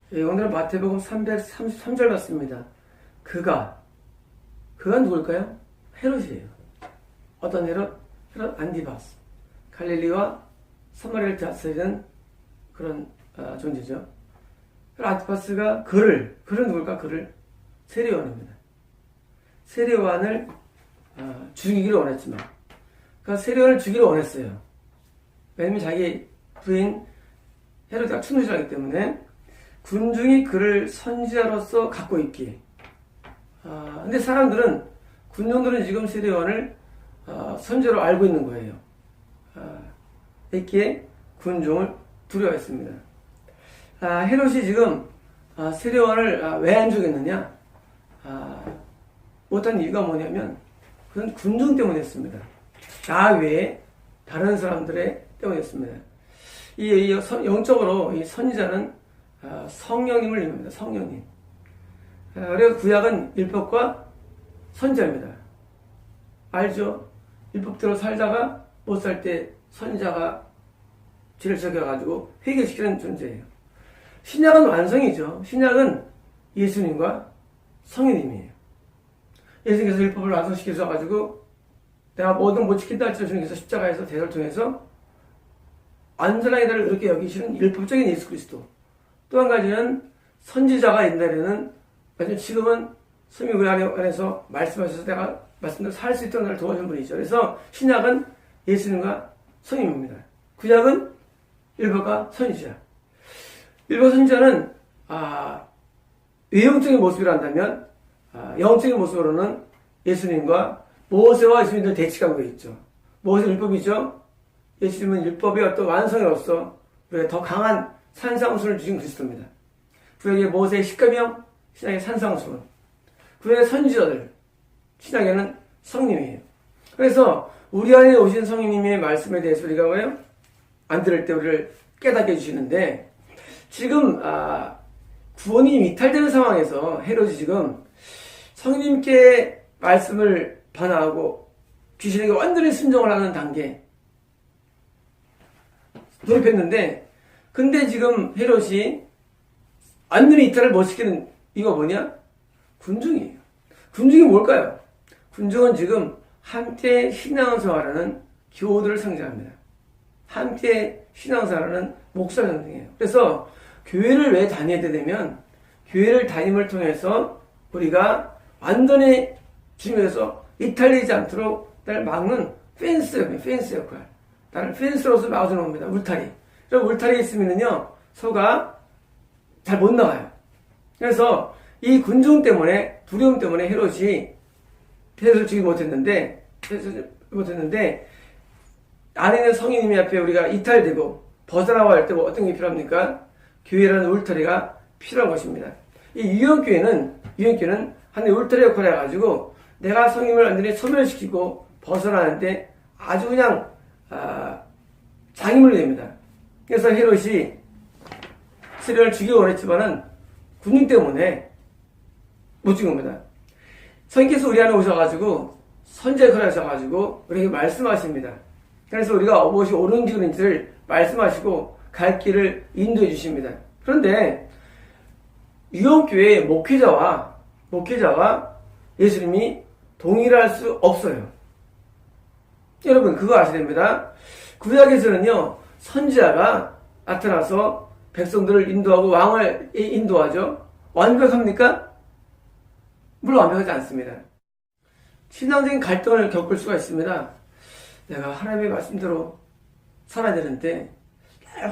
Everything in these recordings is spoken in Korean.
오늘은 마태복음 333절 맞습니다. 그가 누굴까요? 헤롯이에요. 어떤 헤롯? 헤롯 안디바스. 갈릴리와 사마리아를 다스리는 그런 존재죠. 헤롯 안티바스가 그는 누굴까? 세례요한입니다. 세례요한을 죽이기를 원했지만, 그러니까 세례요한을 죽이기를 원했어요. 왜냐면 자기 부인 헤롯이가 충실하기 때문에 군중이 그를 선지자로서 갖고 있기에. 근데 군중들은 지금 세례요한을 선지자로 알고 있는 거예요. 있기에 군중을 두려워했습니다. 헤롯이 지금 세례요한을 왜 안 죽였느냐? 못한 이유가 뭐냐면 그건 군중 때문이었습니다. 나 외에 다른 사람들의 때문이었습니다. 영적으로 이 선지자는 성령님을 의미합니다. 성령님. 그래서 구약은 율법과 선지자입니다. 알죠? 율법대로 살다가 못 살 때 선지자가 죄를 지켜가지고 회개시키는 존재예요. 신약은 완성이죠. 신약은 예수님과 성령님이에요. 예수님께서 율법을 완성시키셔가지고 내가 뭐든 못 지킨다 할지라도 주님께서 십자가에서 대를 통해서 완전하게 나를 이렇게 여기시는 율법적인 예수 그리스도. 또 한 가지는 선지자가 옛날에는 지금은 성령 우리 안에서 말씀하셔서 내가 말씀대로 살 수 있도록 나를 도와준 분이죠. 그래서 신약은 예수님과 성령입니다. 구약은 율법과 선지자. 율법 선지자는 외형적인 모습이라 한다면 영적인 모습으로는 예수님과 모세와 예수님들 대치관계가 있죠. 모세 율법이죠. 예수님은 율법의 어떤 완성으로서 우리가 더 강한 산상수를 주신 그리스도입니다. 구약의 모세의 십계명, 신약의 산상수. 구약의 선지자들, 신약에는 성령이에요. 그래서 우리 안에 오신 성령님의 말씀에 대해서 우리가 뭐예요? 안 들을 때 우리를 깨닫게 해주시는데 지금 구원이 이탈되는 상황에서 헤롯이 지금 성령님께 말씀을 반하고 귀신에게 완전히 순종을 하는 단계 돌입했는데 근데 지금 헤롯이 완전히 이탈을 못 시키는 이유가 뭐냐? 군중이에요. 군중이 뭘까요? 군중은 지금 함께 신앙생활하는 교우들을 상징합니다. 함께 신앙생활하는 목사 상징이에요. 그래서 교회를 왜 다녀야 되냐면 교회를 다님을 통해서 우리가 완전히 주님에서 이탈되지 않도록 나를 막는 펜스 역할. 나를 펜스로서 막아주는 겁니다. 울타리. 그럼 울타리에 있으면요, 소가 잘 못 나와요. 그래서 이 군중 때문에, 두려움 때문에 헤롯이 헤롯을 죽이지 못했는데, 안에 있는 성인님 앞에 우리가 이탈되고 벗어나고 할 때 어떤 게 필요합니까? 교회라는 울타리가 필요한 것입니다. 이 유형교회는 하나의 울타리 역할을 해가지고 내가 성인을 완전히 소멸시키고 벗어나는데 아주 그냥 장애물이 됩니다. 그래서 헤롯이 세례를 죽이기 원했지만은 군중 때문에 못 죽인 겁니다. 성령께서 우리 안에 오셔가지고 선지자 역할을 하셔가지고 우리에게 말씀하십니다. 그래서 우리가 무엇이 옳은지 그른지를 말씀하시고 갈 길을 인도해 주십니다. 그런데 유형교회의 목회자와 예수님이 동일할 수 없어요. 여러분 그거 아셔야 됩니다. 구약에서는요 선지자가 나타나서 백성들을 인도하고 왕을 인도하죠. 완벽합니까? 물론 완벽하지 않습니다. 신앙적인 갈등을 겪을 수가 있습니다. 내가 하나님의 말씀대로 살아야 되는데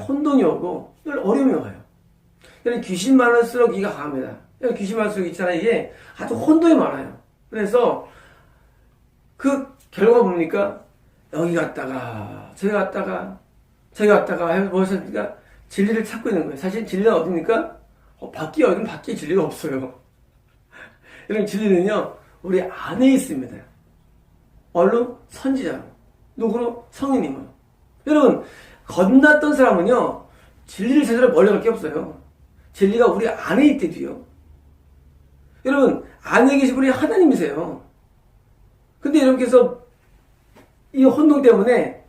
혼돈이 오고 늘 어려움이 와요. 귀신 많을수록 이가 강합니다. 귀신 많을수록 있잖아요. 이게 아주 혼돈이 많아요. 그래서 그 결과가 뭡니까? 여기 갔다가 저기 갔다가 해서 무엇입니까? 진리를 찾고 있는 거예요. 사실 진리는 어딥니까? 밖에 진리가 없어요. 이런 진리는요 우리 안에 있습니다. 얼로 선지자로, 누구로? 성인님으로. 여러분 건넜던 사람은요 진리를 찾으러 멀리 갈 게 없어요. 진리가 우리 안에 있대도요. 여러분 안에 계신 분이 하나님이세요. 근데 여러분께서 이 혼동 때문에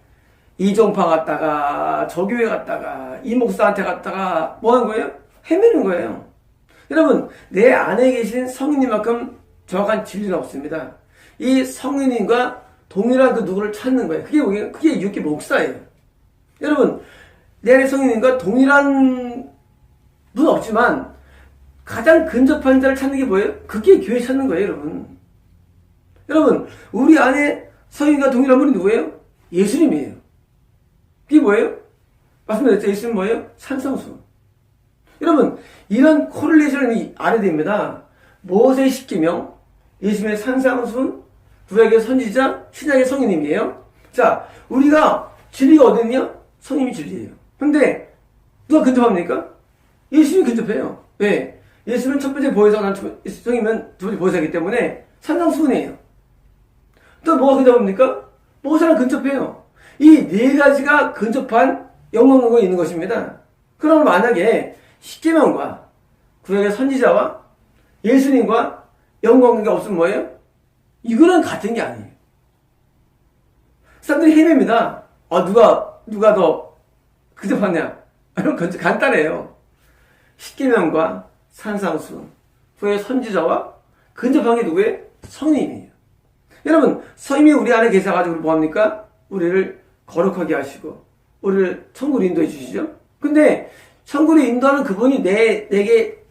이 종파 갔다가 저 교회 갔다가 이 목사한테 갔다가 뭐 하는 거예요? 헤매는 거예요. 여러분, 내 안에 계신 성인님만큼 정확한 진리는 없습니다. 이 성인님과 동일한 그 누구를 찾는 거예요. 그게 뭐예요? 그게 육계 목사예요. 여러분, 내 안에 성인님과 동일한 분 없지만 가장 근접한 자를 찾는 게 뭐예요? 그게 교회 찾는 거예요, 여러분. 여러분, 우리 안에 성인과 동일한 분이 누구예요? 예수님이에요. 그게 뭐예요? 말씀드렸죠? 예수님 뭐예요? 산성수. 여러분, 이런 코릴레이션을 알아야 됩니다. 모세의 십계명, 예수님의 산상순, 구약의 선지자, 신약의 성인님이에요. 자, 우리가 진리가 어디 있냐? 성님이 진리예요. 근데 누가 근접합니까? 예수님이 근접해요. 왜? 예수님은 첫 번째 보혜사가 성이면 두 번째 보혜사이기 때문에 산상순이에요. 또 뭐가 근접합니까? 모세랑 근접해요. 이 네 가지가 근접한 영광론이 있는 것입니다. 그럼 만약에 십계명과 구약의 선지자와 예수님과 영광관계가 없으면 뭐예요? 이거는 같은 게 아니에요. 사람들이 헤매입니다. 누가 더 근접하냐? 여러분, 간단해요. 십계명과 산상순, 구약의 선지자와 근접한 게 누구예요? 성님이에요. 여러분, 성님이 우리 안에 계셔가지고 뭐합니까? 우리를 거룩하게 하시고 우리를 천국으로 인도해 주시죠. 근데 천국으로 인도하는 그분이 내게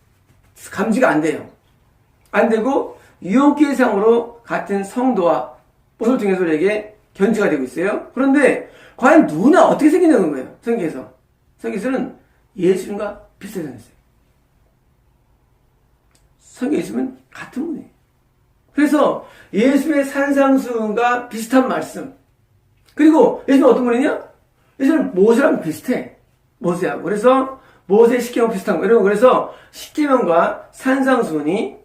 감지가 안 돼요. 안 되고 유언기상으로 같은 성도와 모습을 통해서 우리에게 견지가 되고 있어요. 그런데 과연 누구나 어떻게 생기는 거예요? 성경에서. 성경에서는 예수님과 비슷하게 생겼어요. 성경에 있으면 같은 분이에요. 그래서 예수님의 산상수훈과 비슷한 말씀. 그리고 예수님은 어떤 분이냐? 예수님은 모세랑 비슷해. 모세하고. 그래서 모세의 십계명 비슷한 거. 여러분, 그래서 십계명과 산상수훈이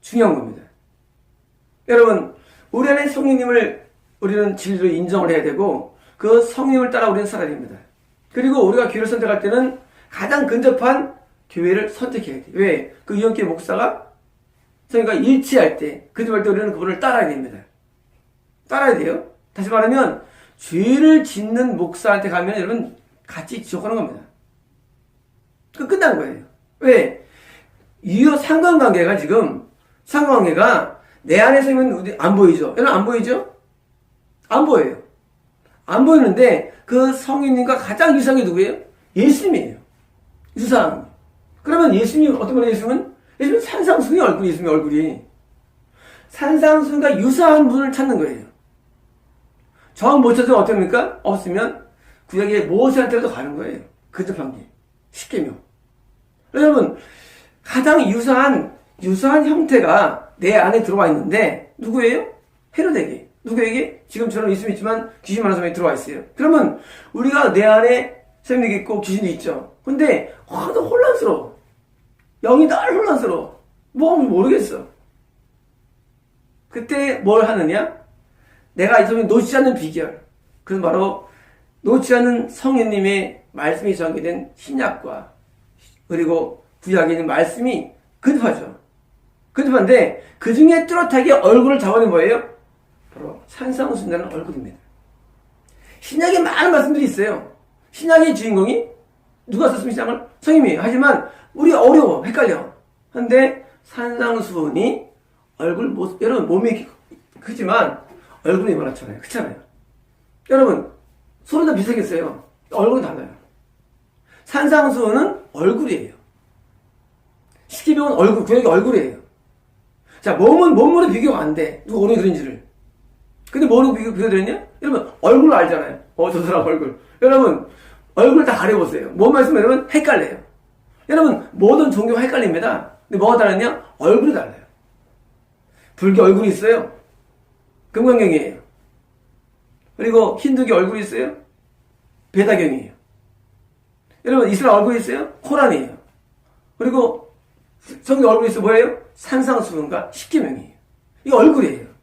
중요한 겁니다. 여러분, 우리 안에 성령님을 우리는 진리로 인정을 해야 되고 그 성령님을 따라 우리는 살아야 됩니다. 그리고 우리가 교회를 선택할 때는 가장 근접한 교회를 선택해야 돼요. 왜? 그 유언교회 목사가 성령과 일치할 때, 근접할 때 우리는 그분을 따라야 됩니다. 따라야 돼요. 다시 말하면 죄를 짓는 목사한테 가면 여러분 같이 지옥하는 겁니다. 그 끝난 거예요. 왜? 이 상관관계가 지금 상관관계가 내 안에서 있는 안 보이죠? 여러분 안 보이죠? 안 보여요. 안 보이는데 그 성인님과 가장 유사한 게 누구예요? 예수님이에요. 유사한. 그러면 예수님 어떤 분이에요? 예수님은 산상순이 얼굴이 예수님의 얼굴이 산상순과 유사한 분을 찾는 거예요. 정 못 찾으면 어떻습니까? 없으면 구약의 모세한테도 가는 거예요. 근접한 게. 십계명. 여러분 가장 유사한 형태가 내 안에 들어와 있는데 누구예요? 헤로데게. 누구에게? 지금처럼 있으면 있지만 귀신 많은 사람이 들어와 있어요. 그러면 우리가 내 안에 생명이 있고 귀신이 있죠. 근데 너 혼란스러워. 영이 날 혼란스러워. 뭐 모르겠어. 그때 뭘 하느냐? 내가 이 사람이 놓지 않는 비결. 그건 바로 놓지 않는 성령님의 말씀이 정의된 신약과 그리고 구약에 있는 말씀이 근접하죠. 근접한데 그 중에 뚜렷하게 얼굴을 잡아낸 뭐예요? 바로 산상순이라는 얼굴입니다. 신약에 많은 말씀들이 있어요. 신약의 주인공이 누가 썼으면 신약을? 성님이에요. 하지만 우리 어려워. 헷갈려. 근데 산상수훈이 얼굴 모습, 여러분 몸이 크지만 얼굴이 이만하잖아요. 그렇잖아요. 여러분 서로 다 비슷하겠어요. 얼굴이 달라요. 산상수훈은 얼굴이에요. 십계명은 얼굴, 구약이 얼굴이에요. 자, 몸으로 비교가 안 돼. 누가 어느 그런지를. 근데 뭐로 비교되느냐? 여러분 얼굴로 알잖아요. 저 사람 얼굴. 여러분 얼굴 다 가려보세요. 뭔 말씀이면 여러분 헷갈려요. 여러분 모든 종교가 헷갈립니다. 근데 뭐가 다르냐? 얼굴이 달라요. 불교 얼굴이 있어요. 금강경이에요. 그리고 힌두교 얼굴이 있어요. 베다경이에요. 여러분 이슬람 얼굴이 있어요. 코란이에요. 그리고 성경 얼굴이 있어 뭐예요? 산상수훈과 십계명이에요. 이게 얼굴이에요.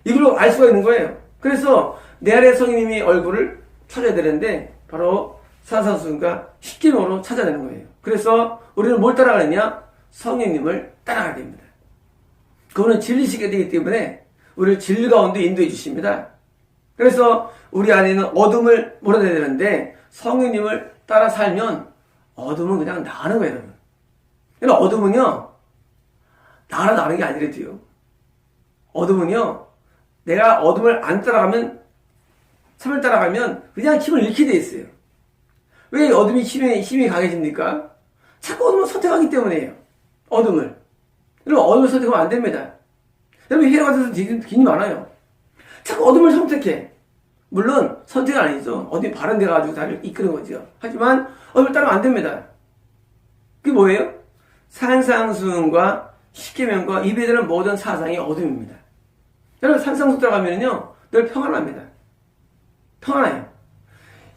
이걸로 알 수가 있는 거예요. 그래서 내 안에 성령님이 얼굴을 찾아야 되는데 바로 산상수훈과 십계명으로 찾아내는 거예요. 그래서 우리는 뭘 따라가느냐? 성령님을 따라가야 됩니다. 그분은 진리시게 되기 때문에 우리를 진리 가운데 인도해 주십니다. 그래서 우리 안에 있는 어둠을 몰아내야 되는데 성령님을 따라 살면 어둠은 그냥 나가는 거예요, 여러분. 그러니까 어둠은요, 나가는 게 아니래도요. 어둠은요, 내가 어둠을 안 따라가면, 참을 따라가면 그냥 힘을 잃게 돼 있어요. 왜 어둠이 힘이 강해집니까? 자꾸 어둠을 선택하기 때문이에요. 어둠을. 여러분, 어둠을 선택하면 안 됩니다. 여러분, 해가 돼서 기능이 많아요. 자꾸 어둠을 선택해. 물론, 선택은 아니죠. 어둠이 바른 데 가지고 나를 이끄는 거죠. 하지만, 어둠을 따르면 안 됩니다. 그게 뭐예요? 산상수훈과 십계명과 입에 드는 모든 사상이 어둠입니다. 여러분, 산상수훈 따라가면요, 늘 평안합니다. 평안해요.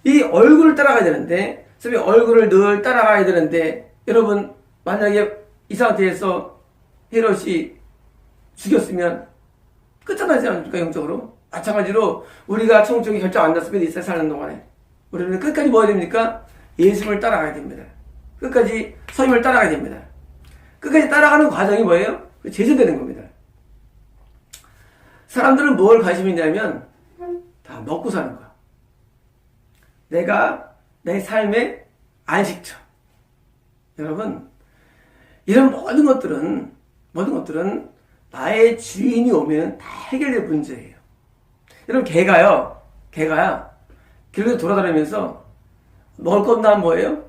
이 얼굴을 따라가야 되는데, 얼굴을 늘 따라가야 되는데, 여러분, 만약에 이 상태에서 헤롯이 죽였으면 끝장나지 않습니까, 영적으로? 마찬가지로 우리가 총적인 결정 안 났으면 이스라엘 사는 동안에 우리는 끝까지 뭐 해야 됩니까? 예수님을 따라가야 됩니다. 끝까지 선임을 따라가야 됩니다. 끝까지 따라가는 과정이 뭐예요? 제재되는 겁니다. 사람들은 뭘 관심이 있냐면 다 먹고 사는 거야. 내가 내 삶의 안식처. 여러분, 이런 모든 것들은 나의 주인이 오면 다 해결될 문제예요. 여러분, 개가야 길에서 돌아다니면서 먹을 것 없나 뭐예요?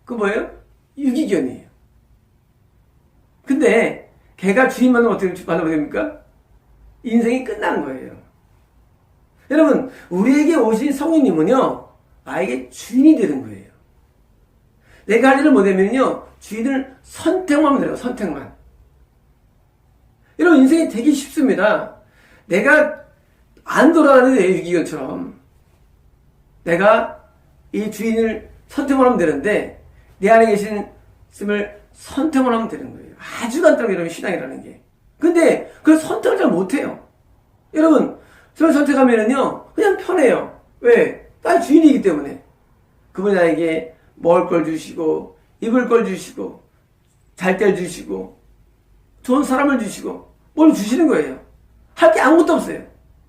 그 뭐예요? 유기견이에요. 근데 개가 주인 만나면 어떻게 만나면 됩니까? 인생이 끝나는 거예요. 여러분, 우리에게 오신 성령님은요, 나에게 주인이 되는 거예요. 내가 할 일을 못하면요, 주인을 선택만 하면 돼요. 선택만. 여러분, 인생이 되게 쉽습니다. 내가 안 돌아다니는 유기견처럼 내가 이 주인을 선택만 하면 되는데 내 안에 계신 스님을 선택만 하면 되는 거예요. 아주 간단하게 여러분, 신앙이라는 게. 근데 그걸 선택을 잘 못해요. 여러분, 저를 선택하면은요, 그냥 편해요. 왜? 나 주인이기 때문에. 그분이 나에게 먹을 걸 주시고, 입을 걸 주시고, 잘 때 주시고, 좋은 사람을 주시고, 뭘 주시는 거예요. 할 게 아무것도 없어요.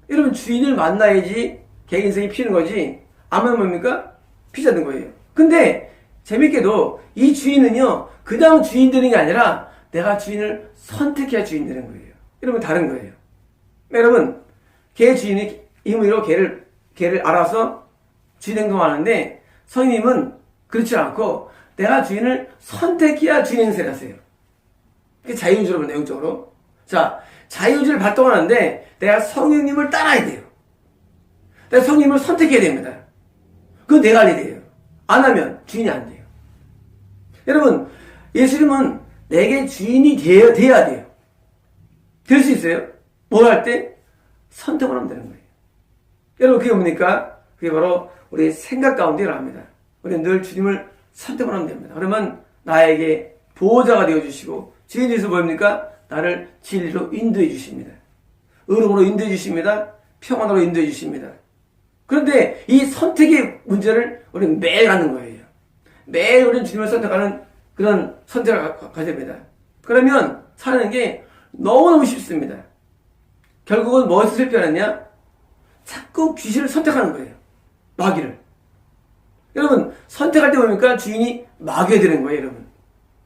여러분, 주인을 만나야지 개 인생이 피는 거지. 안 만나면 뭡니까? 피자는 거예요. 근데 재밌게도 이 주인은요, 그냥 주인 되는 게 아니라 내가 주인을 선택해야 주인 되는 거예요. 여러분, 다른 거예요. 여러분, 개 주인이 임의로 개를 알아서 주인 행동하는데 성님은 그렇지 않고 내가 주인을 선택해야 주인 행세를 하세요. 그게 자유주의로 내용적으로. 자, 자유주의를 발동하는데 내가 성령님을 따라야 돼요. 내가 성령님을 선택해야 됩니다. 그건 내가 할 일이에요. 안 하면 주인이 안 돼요. 여러분, 예수님은 내게 주인이 돼야 돼요. 될 수 있어요? 뭘 할 때? 선택을 하면 되는 거예요. 여러분, 그게 뭡니까? 그게 바로 우리의 생각 가운데 일어납니다. 우리는 늘 주님을 선택을 하면 됩니다. 그러면 나에게 보호자가 되어주시고 주인께서 뭡니까? 나를 진리로 인도해 주십니다. 의로움으로 인도해 주십니다. 평안으로 인도해 주십니다. 그런데 이 선택의 문제를 우리는 매일 하는 거예요. 매일 우리는 주님을 선택하는 그런 선택을 가져야 됩니다. 그러면 사는 게 너무너무 쉽습니다. 결국은 무엇을 실패하느냐? 자꾸 귀신을 선택하는 거예요. 마귀를. 여러분, 선택할 때 보니까 주인이 마귀가 되는 거예요, 여러분.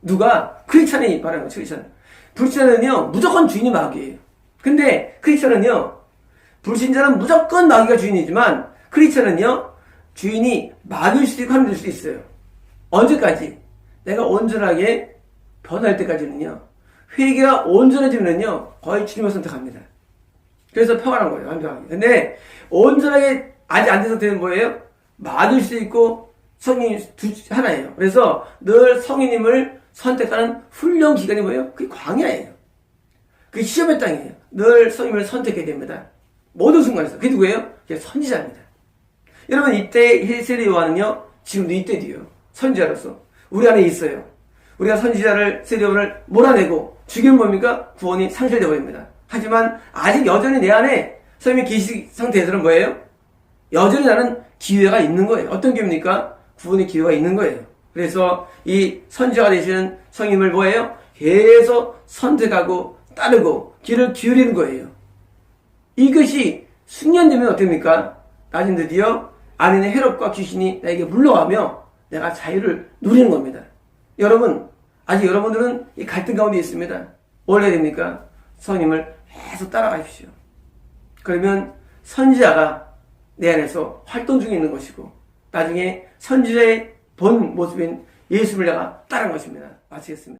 누가? 크리스찬이 말하는 거죠, 크리스찬. 불신자는요, 무조건 주인이 마귀예요. 근데 크리스찬은요, 불신자는 무조건 마귀가 주인이지만 크리스찬은요, 주인이 마귀일 수도 있고 하나님일 수도 있어요. 언제까지? 내가 온전하게 변할 때까지는요, 회개가 온전해지면요, 거의 주님을 선택합니다. 그래서 평안한 거예요, 완벽하게. 근데 온전하게 아직 안 된 상태는 뭐예요? 마귀일 수도 있고 성인 하나예요. 그래서 늘 성인님을 선택하는 훈련 기간이 뭐예요? 그게 광야예요. 그게 시험의 땅이에요. 늘 성인을 선택해야 됩니다. 모든 순간에서. 그게 누구예요? 그게 선지자입니다. 여러분, 이때 세례 요한은요, 지금도 이때도요. 선지자로서 우리 안에 있어요. 우리가 선지자를 세례 요한을 몰아내고 죽이면 뭡니까? 구원이 상실되어 버립니다. 하지만 아직 여전히 내 안에 성인의 계시 상태에서는 뭐예요? 여전히 나는 기회가 있는 거예요. 어떤 기회입니까? 구원의 기회가 있는 거예요. 그래서 이 선지자가 되시는 성님을 뭐예요? 계속 선택하고 따르고 귀를 기울이는 거예요. 이것이 숙련되면 어떻습니까? 나중 드디어 안에 있는 헤롯과 귀신이 나에게 물러가며 내가 자유를 누리는 겁니다. 여러분, 아직 여러분들은 이 갈등 가운데 있습니다. 뭘 해야 됩니까? 성령님을 계속 따라가십시오. 그러면 선지자가 내 안에서 활동 중에 있는 것이고, 나중에 선지자의 본 모습인 예수를 내가 따르는 것입니다. 마치겠습니다.